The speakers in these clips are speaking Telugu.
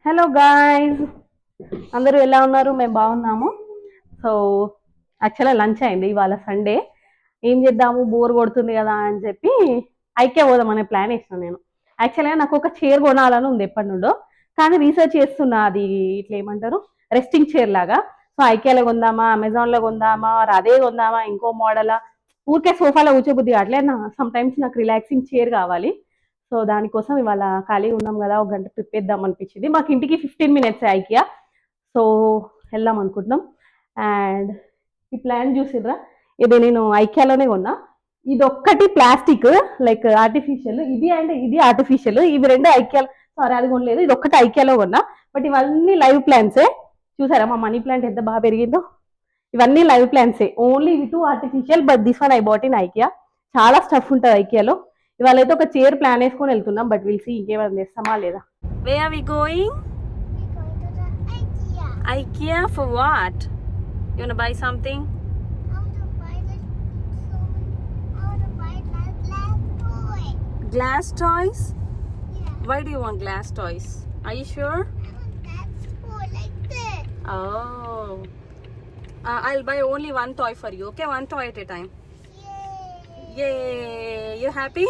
హలో గాయ్స్, అందరూ ఎలా ఉన్నారు? మేము బాగున్నాము. సో యాక్చువల్గా లంచ్ అయింది. ఇవాళ సండే. ఏం చేద్దాము, బోర్ కొడుతుంది కదా అని చెప్పి ఐకే పోదాం అనే ప్లాన్ వేసిన నేను. యాక్చువల్గా నాకు ఒక చైర్ కొనాలని ఉంది ఎప్పటి నుండో, కానీ రీసెర్చ్ చేస్తున్నా. అది ఇట్లా ఏమంటారు, రెస్టింగ్ చైర్ లాగా. సో ఐకేలో కొందామా, అమెజాన్లో కొందామా, అదే కొందామా, ఇంకో మోడలా, ఊరికే సోఫాలో కూర్చోబుద్ది అట్లే. సమ్ టైమ్స్ నాకు రిలాక్సింగ్ చైర్ కావాలి. సో దానికోసం ఇవాళ ఖాళీగా ఉన్నాం కదా, ఒక గంట ట్రిప్ వేద్దాం అనిపించింది. మాకు ఇంటికి 15 minutes ఐకియా. సో వెళ్దాం అనుకుంటున్నాం. అండ్ ఈ ప్లాన్ చూసిర్రా, ఇది నేను ఐకియాలోనే కొన్నా. ఇది ఒక్కటి ప్లాస్టిక్, లైక్ ఆర్టిఫిషియల్. ఇది అంటే ఇది ఆర్టిఫిషియల్, ఇవి రెండు ఐకియా. సారీ, అది కొనలేదు, ఇది ఒక్కటి ఐకియాలో కొన్నా. బట్ ఇవన్నీ లైవ్ ప్లాంట్సే. చూసారా మా మనీ ప్లాంట్ ఎంత బాగా పెరిగిందో. ఇవన్నీ లైవ్ ప్లాంట్సే, ఓన్లీ ఇవి two artificial. But this one I bought in IKEA. చాలా స్టఫ్ ఉంటుంది ఐకియాలో. ఇవాళ అయితే ఒక చైర్ ప్లాన్ వేసుకొని వెళ్తున్నాం. బట్ విల్ సీ ఇంకేమైనా చేస్తామా లేదా. Where are we going? IKEA for what? You want to buy something? Glass toys? Yeah. Why do you want glass toys? Are you sure? Like this. Oh. I'll buy only one toy for you, okay? One toy at a time. Yay! You happy?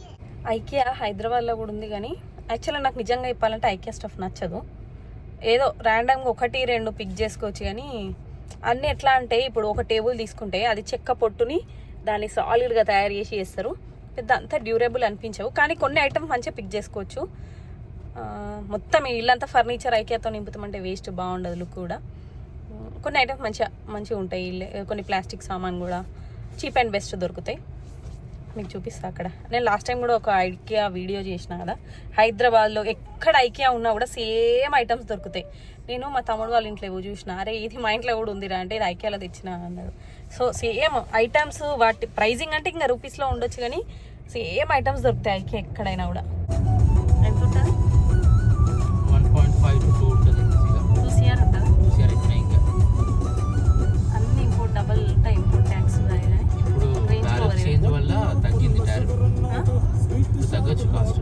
Yeah. IKEA హైదరాబాద్లో కూడా ఉంది, కానీ యాక్చువల్గా నాకు నిజంగా చెప్పాలంటే IKEA స్టఫ్ నచ్చదు. ఏదో ర్యాండమ్గా ఒకటి రెండు పిక్ చేసుకోవచ్చు, కానీ అన్నీ ఎట్లా అంటే, ఇప్పుడు ఒక టేబుల్ తీసుకుంటే అది చెక్క పొట్టుని దాన్ని సాలిడ్గా తయారు చేసి చేస్తారు. పెద్ద అంతా డ్యూరబుల్ అనిపించవు, కానీ కొన్ని ఐటమ్స్ మంచిగా పిక్ చేసుకోవచ్చు. మొత్తం ఇల్లంతా ఫర్నిచర్ ఐకియాతో నింపుతామంటే వేస్ట్, బాగుండదు లుక్ కూడా. కొన్ని ఐటమ్స్ మంచిగా ఉంటాయి. కొన్ని ప్లాస్టిక్ సామాన్ కూడా చీప్ అండ్ బెస్ట్ దొరుకుతాయి. మీకు చూపిస్తా అక్కడ. నేను లాస్ట్ టైం కూడా ఒక ఐకియా వీడియో చేసిన కదా, హైదరాబాద్లో ఎక్కడ ఐకియా ఉన్నా కూడా సేమ్ ఐటమ్స్ దొరుకుతాయి. నేను మా తమ్ముడు వాళ్ళ ఇంట్లో ఏవో చూసిన, అరే ఇది మా ఇంట్లో కూడా ఉందిరా అంటే, ఇది ఐకియాలో తెచ్చిన అన్నాడు. సో సేమ్ ఐటమ్స్, వాటి ప్రైజింగ్ అంటే ఇంకా రూపీస్లో ఉండొచ్చు, కానీ సేమ్ ఐటమ్స్ దొరుకుతాయి ఐకియా ఎక్కడైనా కూడా. ఎంత ఉంటుంది? 1.5 to 2 ఉంటుంది. 2 CR ఉంటుంది. 2 CR అయితే ఇంకా అన్ని ఇంపోర్ట్ డబల్ ఉంటాయి, ఇంపోర్ట్ ట్యాక్స్. ఇప్పుడు టారిఫ్ చేంజ్ వల్ల తగ్గింది. టారిఫ్ ఇప్పుడు తగ్గొచ్చు కాస్ట్.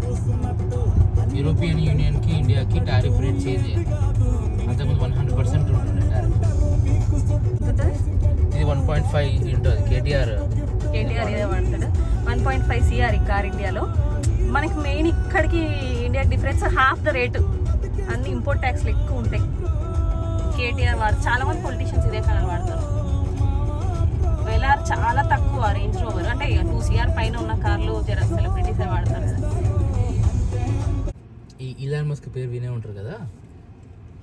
యూరోపియన్ యూనియన్కి ఇండియాకి టారిఫ్ రేట్ చేంజ్ అయింది. అంతకుముందు 100% ఉంటుండే టారిఫ్. ఇది 1.5 ఉంటుంది. కేటీఆర్ ఇదే వాడతాడు. 1.5 CR ఈ కార్ ఇండియాలో. మనకి మెయిన్ ఇక్కడికి ఇండియాకి డిఫరెన్స్ హాఫ్ ద రేటు. అన్ని ఇంపోర్ట్ ట్యాక్స్లు ఎక్కువ ఉంటాయి. కేటీఆర్ వాడు, చాలా మంది పొలిటీషియన్స్ ఇదే కలర్ వాడతారు. వెలార్ చాలా తక్కువ, రేంజ్ రోవర్ అంటే 2 CR పైన ఉన్న కార్లు జర సెలబ్రిటీసే వాడతారు కదా. ఈ ఇలాన్ మస్క్ పేరు వినే ఉంటారు కదా,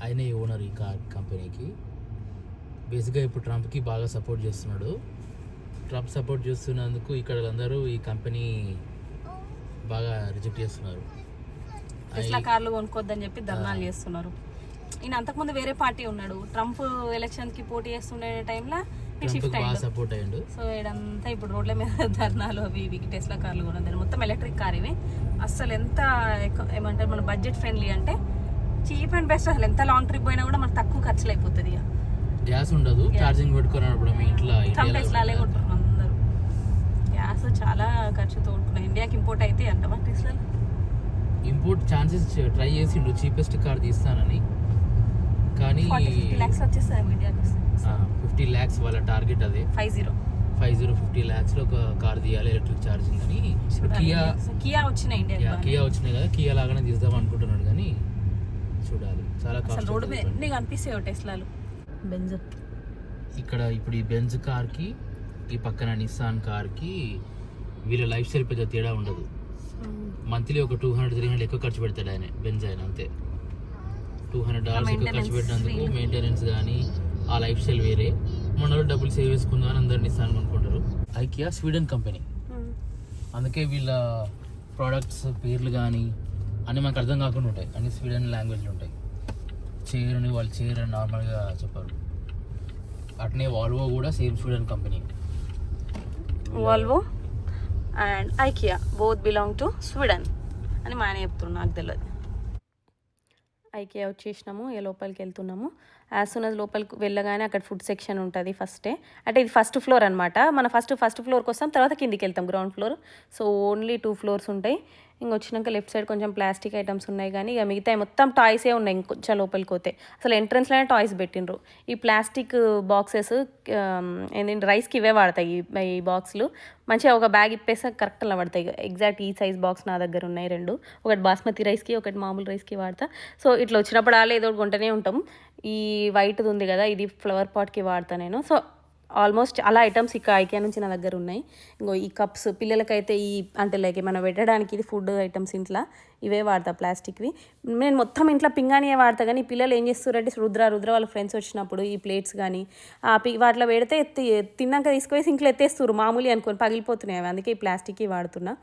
ఆయనే ఓనర్ ఈ కార్ కంపెనీకి. బేసిక్గా ఇప్పుడు ట్రంప్కి బాగా సపోర్ట్ చేస్తున్నాడు. ట్రంప్ సపోర్ట్ చేస్తున్నందుకు ఇక్కడ అందరూ ఈ కంపెనీ బాగా రిజెక్ట్ చేస్తున్నారు. టెస్లా కార్లు కొనుక్కోద్దని చెప్పి ధర్నాలు చేస్తున్నారు. ఈయన అంతకుముందు వేరే పార్టీ ఉన్నాడు, ట్రంప్ ఎలక్షన్కి పోటీ చేస్తుండే టైంలో సపోర్ట్ అయ్యాడు. సో ఇదంతా ఇప్పుడు రోడ్ల మీద ధర్నాలు అవి ఇవి. టెస్లా కార్లు కొనద్దని, మొత్తం ఎలక్ట్రిక్ కార్ ఇవి. అసలు ఎంత ఏమంటారు, మన బడ్జెట్ ఫ్రెండ్లీ అంటే చీప్ అండ్ బెస్ట్. అసలు ఎంత లాంగ్ ట్రిప్ అయినా కూడా మనకు తక్కువ ఖర్చులు అయిపోతుంది. ఇక గ్యాస్ ఉండదు, ఛార్జింగ్ పెట్టుకున్నప్పుడు మీ ఇంట్లో. టెస్లాలే కొంటున్నాం అందరూ. గ్యాస్ చాలా ఖర్చుతో ఉంటున్నాయి. ఇండియాకి ఇంపోర్ట్ అయితే అంటమా టెస్లా? ఇంపోర్ట్ ఛాన్సెస్ ట్రై చేసిండు, చీపెస్ట్ కార్ తీస్తానని. కానీ 50 lakhs వచ్చేస్తాయి ఇండియాకి. 50 lakhs వాళ్ళ టార్గెట్. అదే 50 lakhs ఒక కార్ తీయాలి ఎలక్ట్రిక్ ఛార్జింగ్ అని. కియా వచ్చినాయి ఇండియా, కియా వచ్చినాయి కదా, కియా లాగానే తీద్దాం అనుకుంటున్నాడు, కానీ చూడాలి. చాలా అసలు రోడ్డు మీద ఎన్ని కనిపిస్తాయో టెస్లాలు, బెంజ్. ఇక్కడ ఇప్పుడు ఈ బెంజ్ కార్కి, ఈ పక్కన నిస్సాన్ కార్కి వీళ్ళ లైఫ్ స్టైల్ పెద్ద తేడా ఉండదు. మంత్లీ ఒక $200-300 ఎక్కువ ఖర్చు పెడతాడు ఆయన, బెంజ్ ఆయన. అంతే, $200 ఎక్కువ ఖర్చు పెట్టినందుకు మెయింటెనెన్స్ కానీ ఆ లైఫ్ స్టైల్ వేరే. మన డబ్బులు సేవ్ చేసుకుందాం అని అందరు నిస్సాన్ అనుకుంటారు. ఐకియా స్వీడన్ కంపెనీ, అందుకే వీళ్ళ ప్రోడక్ట్స్ పేర్లు కానీ అన్నీ మనకు అర్థం కాకుండా ఉంటాయి. అన్ని స్వీడన్ లాంగ్వేజ్లో ఉంటాయి. చైర్ని వాళ్ళు చైర్ అని నార్మల్గా చెప్పారు. అట్నే వాల్వో కూడా same Sweden company. Volvo and IKEA both belong to Sweden అని మా ఆయన చెప్తున్నాను, నాకు తెలియదు. ఐకియా వచ్చేసినాము, ఏ లోపలికి వెళ్తున్నాము. యాజ్ సూన్ యాజ్ లోపలికి వెళ్ళగానే అక్కడ ఫుడ్ సెక్షన్ ఉంటుంది ఫస్టే. అంటే ఇది ఫస్ట్ ఫ్లోర్ అనమాట. మన ఫస్ట్ ఫ్లోర్కి వస్తాం, తర్వాత కిందికి వెళ్తాం, ground floor. So only 2 floors ఉంటాయి. ఇంకొచ్చినాక లెఫ్ట్ సైడ్ కొంచెం ప్లాస్టిక్ ఐటమ్స్ ఉన్నాయి, కానీ ఇక మిగతా మొత్తం టాయ్సే ఉన్నాయి. ఇంకొంచెం లోపలికి పోతే అసలు ఎంట్రన్స్లోనే టాయ్స్ పెట్టిండ్రు. ఈ ప్లాస్టిక్ బాక్సెస్ ఏంటంటే రైస్కి ఇవే వాడతాయి. ఈ బాక్స్లు మంచిగా ఒక బ్యాగ్ ఇప్పేస్తే కరెక్ట్ అలా పడతాయి. ఎగ్జాక్ట్ ఈ సైజ్ బాక్స్ నా దగ్గర ఉన్నాయి 2. ఒకటి బాస్మతి రైస్కి, ఒకటి మామూలు రైస్కి వాడతా. సో ఇట్లా వచ్చినప్పుడు అలా ఏదో ఒకటి కొంటూనే ఉంటాం. ఈ వైట్ది ఉంది కదా, ఇది ఫ్లవర్ పాట్కి వాడతా నేను. సో ఆల్మోస్ట్ అలా ఐటమ్స్ ఇక ఐకియా నుంచి నా దగ్గర ఉన్నాయి. ఇంకో ఈ కప్స్ పిల్లలకైతే ఈ అంటే లైక్ మనం పెట్టడానికి ఇది ఫుడ్ ఐటమ్స్ ఇంట్లో ఇవే వాడతా ప్లాస్టిక్వి. నేను మొత్తం ఇంట్లో పింగాణియే వాడతా, కానీ పిల్లలు ఏం చేస్తారంటే రుద్ర వాళ్ళ ఫ్రెండ్స్ వచ్చినప్పుడు ఈ ప్లేట్స్ కానీ వాటిలో పెడితే తిన్నాక తీసుకొని ఇంట్లో ఎత్తేస్తారు. మామూలు అనుకొని పగిలిపోతున్నాయి అవి, అందుకే ఈ ప్లాస్టిక్వి వాడుతున్నా.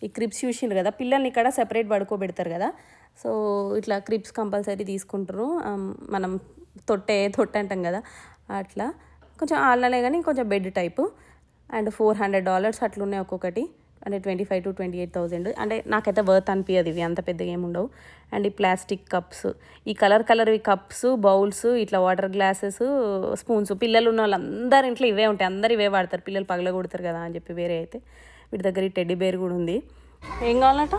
ఈ క్రిప్స్ చూసిండ్రు కదా, పిల్లల్ని ఇక్కడ సెపరేట్ పడుకోబెడతారు కదా, సో ఇట్లా క్రిప్స్ కంపల్సరీ తీసుకుంటారు. మనం తొట్టె అంటాం కదా, అట్లా కొంచెం ఆళ్ళనే కానీ కొంచెం బెడ్ టైపు. అండ్ $400 అట్లున్నాయి ఒక్కొక్కటి, అంటే 25,000 to 28,000. అంటే నాకైతే వర్త్ అనిపించదు, ఇవి అంత పెద్దగా ఏమి ఉండవు. అండ్ ఈ ప్లాస్టిక్ కప్స్, ఈ కలర్వి కప్స్, బౌల్స్, ఇట్లా వాటర్ గ్లాసెస్, స్పూన్స్, పిల్లలు ఉన్న వాళ్ళందరి ఇంట్లో ఇవే ఉంటాయి. అందరు ఇవే వాడతారు, పిల్లలు పగలగొడతారు కదా అని చెప్పి. వేరే అయితే వీటి దగ్గర ఈ టెడ్డీ బేర్ కూడా ఉంది. ఏం కావాలట?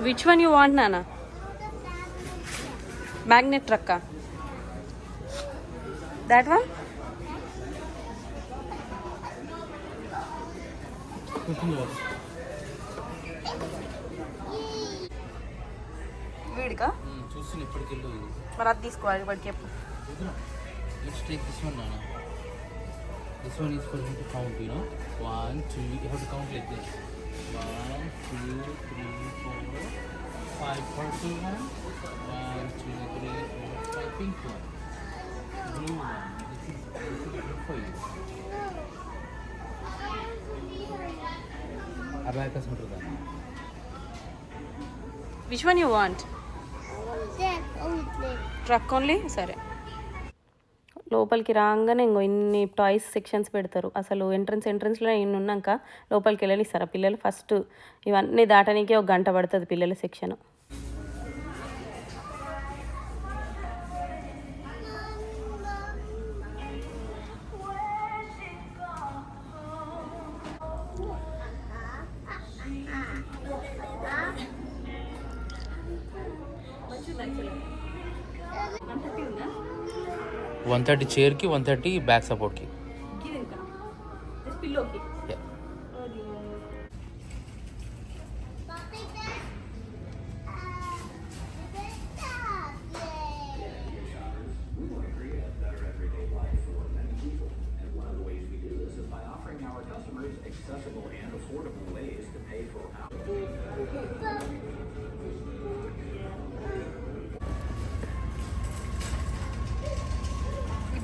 Which one you want, Nana? Magnet truck. That one? వీడికా చూస్తున్నా ఇప్పటికెళ్ళు. మరి అది తీసుకోవాలి వాడికి చెప్పు. Let's take this one, Nana. This one is for him to count, you know. 1, 2, you have to count like this. 1, 2, 3, 4, 5 purple one. 1, 2, 3, 4, 5 pink one. Blue one. This is good for you. Abacus ఉంటుంది. Which one you want? Truck only. సరే, లోపలికి రాగానే ఇంకో ఇన్ని టాయ్స్ సెక్షన్స్ పెడతారు. అసలు ఎంట్రన్స్లో ఇన్ని ఉన్నాక లోపలికి వెళ్ళనిస్తారా పిల్లలు? ఫస్ట్ ఇవన్నీ దాటడానికే 1 గంట పడుతుంది పిల్లల సెక్షన్. $130 చైర్కి, $130 బ్యాక్ సపోర్ట్కి.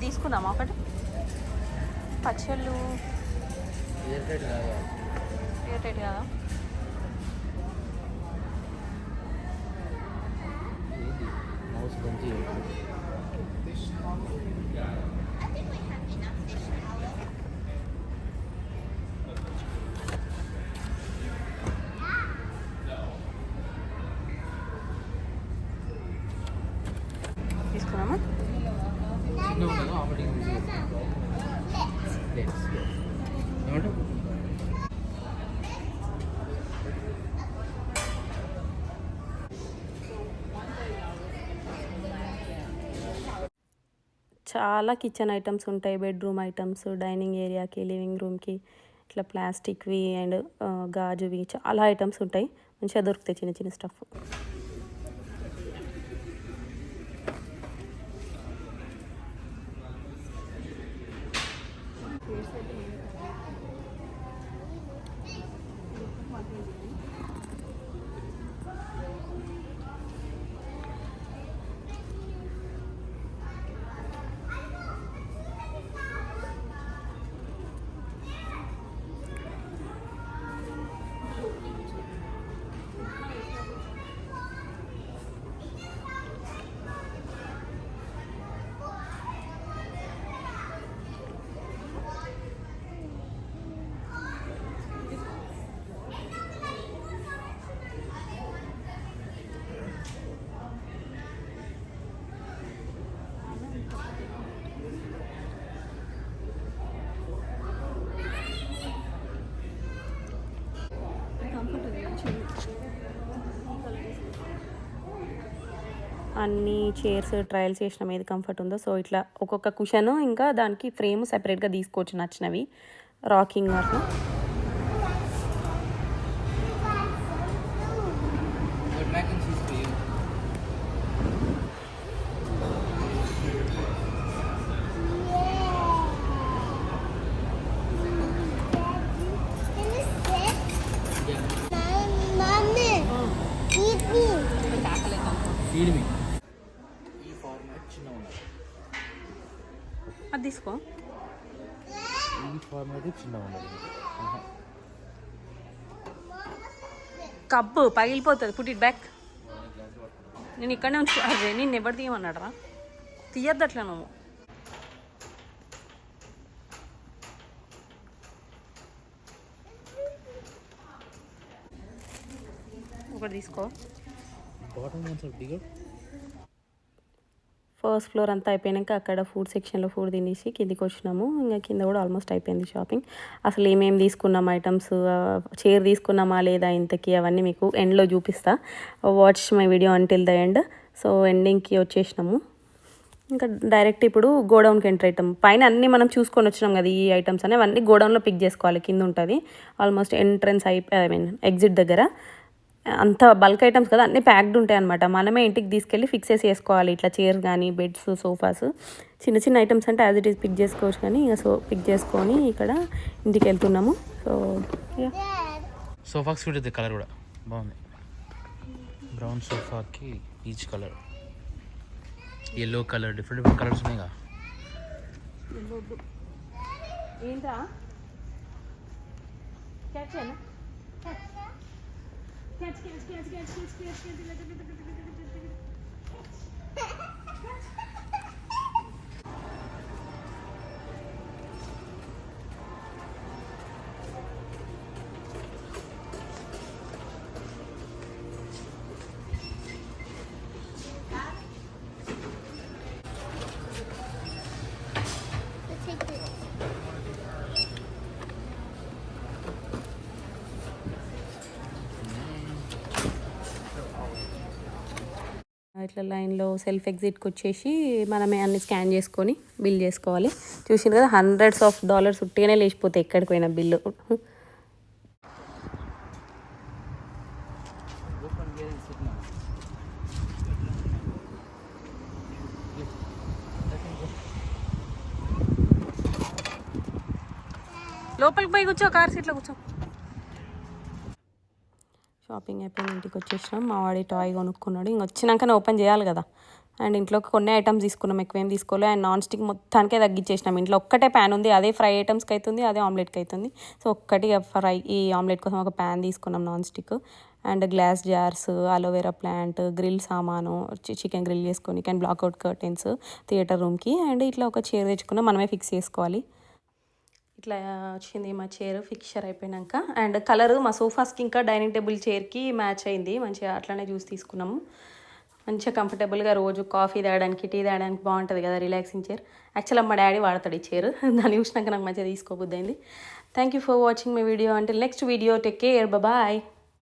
తీసుకున్నామా ఒకటి? పచ్చళ్ళు ఎయిర్ టైట్ కదా. తీసుకున్నామా? చాలా కిచెన్ ఐటమ్స్ ఉంటాయి, బెడ్రూమ్ ఐటమ్స్, డైనింగ్ ఏరియాకి, లివింగ్ రూమ్కి, ఇట్లా ప్లాస్టిక్వి అండ్ గాజువి చాలా ఐటమ్స్ ఉంటాయి. మంచిగా దొరుకుతాయి చిన్న చిన్న స్టఫ్. అన్ని చైర్స్ ట్రయల్స్ చేసినాం ఏది కంఫర్ట్ ఉందో. సో ఇట్లా ఒక్కొక్క కుషన్ ఇంకా దానికి ఫ్రేమ్ సెపరేట్గా తీసుకోవచ్చు నచ్చినవి రాకింగ్ అట్లా. అది తీసుకో. కప్పు పగిలిపోతుంది. Put it back. నేను ఇక్కడనే ఉంచు. అదే నేను ఎవరు తీయమన్నాడరా, తీయద్దు అట్లా నువ్వు. ఒకటి తీసుకో. ఫస్ట్ ఫ్లోర్ అంతా అయిపోయాక అక్కడ ఫుడ్ సెక్షన్లో ఫుడ్ తినేసి కిందికి వచ్చినాము. ఇంకా కింద కూడా ఆల్మోస్ట్ అయిపోయింది షాపింగ్. అసలు ఏమేమి తీసుకున్నాం ఐటమ్స్, చైర్ తీసుకున్నామా లేదా ఇంతకీ అవన్నీ మీకు ఎండ్లో చూపిస్తా. Watch my video until the end. So ఎండింగ్కి వచ్చేసినాము. ఇంకా డైరెక్ట్ ఇప్పుడు గోడౌన్కి ఎంటర్ అవుతాం. పైన అన్నీ మనం చూసుకొని వచ్చినాం కదా, ఈ ఐటమ్స్ అనేవి అవన్నీ గోడౌన్లో పిక్ చేసుకోవాలి. కింద ఉంటుంది ఆల్మోస్ట్ ఎంట్రన్స్ ఎగ్జిట్ దగ్గర. అంత బల్క్ ఐటమ్స్ కదా, అన్నీ ప్యాక్డ్ ఉంటాయి అనమాట. మనమే ఇంటికి తీసుకెళ్ళి ఫిక్సెస్ చేసుకోవాలి. ఇట్లా చైర్స్ కానీ బెడ్స్ సోఫాస్ చిన్న చిన్న ఐటమ్స్ అంటే యాజ్ ఇట్ ఈస్ పిక్ చేసుకోవచ్చు. కానీ ఇక పిక్ చేసుకొని ఇక్కడ ఇంటికి వెళ్తున్నాము. సోఫాకి సూట్ అవుతుంది. కలర్ కూడా బాగుంది. బ్రౌన్ సోఫాకి peach colour, yellow colour, different colours ఉన్నాయిగా. ఏంట్రా ఇట్లా లైన్లో సెల్ఫ్ ఎగ్జిట్కి వచ్చేసి మనమే అన్ని స్కాన్ చేసుకొని బిల్ చేసుకోవాలి. చూసింది కదా, $100s ఉట్టిగానే లేచిపోతాయి ఎక్కడికి పోయిన బిల్లు. లోపలికి పోయి కూర్చో, కార్ సీట్లో కూర్చో. షాపింగ్ అయిపోయిన ఇంటికి వచ్చేసినాం. మా వాడి టాయ్ కొనుక్కున్నాడు. ఇంక వచ్చినాకనే ఓపెన్ చేయాలి కదా. అండ్ ఇంట్లోకి కొన్ని ఐటమ్స్ తీసుకున్నాం, ఎక్కువేం తీసుకోలే. అండ్ నాన్ స్టిక్ మొత్తానికే తగ్గించేసినాం. ఇంట్లో ఒక్కటే ప్యాన్ ఉంది, అదే ఫ్రై ఐటమ్స్కి అవుతుంది, అదే ఆమ్లెట్కి అవుతుంది. సో ఒక్కటి ఫ్రై ఈ ఆమ్లెట్ కోసం ఒక ప్యాన్ తీసుకున్నాం non stick. And glass jars, aloe vera plant, grill సామాను, చికెన్ గ్రిల్ చేసుకొని, అండ్ బ్లాక్అవుట్ కర్టెన్స్ థియేటర్ రూమ్కి. అండ్ ఇట్లా ఒక చైర్ తెచ్చుకున్నాం, మనమే ఫిక్స్ చేసుకోవాలి. ఇట్లా వచ్చింది మా చైర్ ఫిక్చర్ అయిపోయినాక. అండ్ కలర్ మా సోఫాస్కి ఇంకా డైనింగ్ టేబుల్ చైర్కి మ్యాచ్ అయింది. మంచిగా అట్లనే చూసి తీసుకున్నాము. మంచిగా కంఫర్టబుల్గా రోజు కాఫీ తాగడానికి, టీ తాగడానికి బాగుంటుంది కదా, రిలాక్సింగ్ చైర్. యాక్చువల్గా మా డాడీ వాడతాడు ఈ చైర్. దాన్ని చూసినాక నాకు మంచిగా తీసుకోబుద్ది అయింది. Thank you for watching my video. అంటే next video. Take care, bye.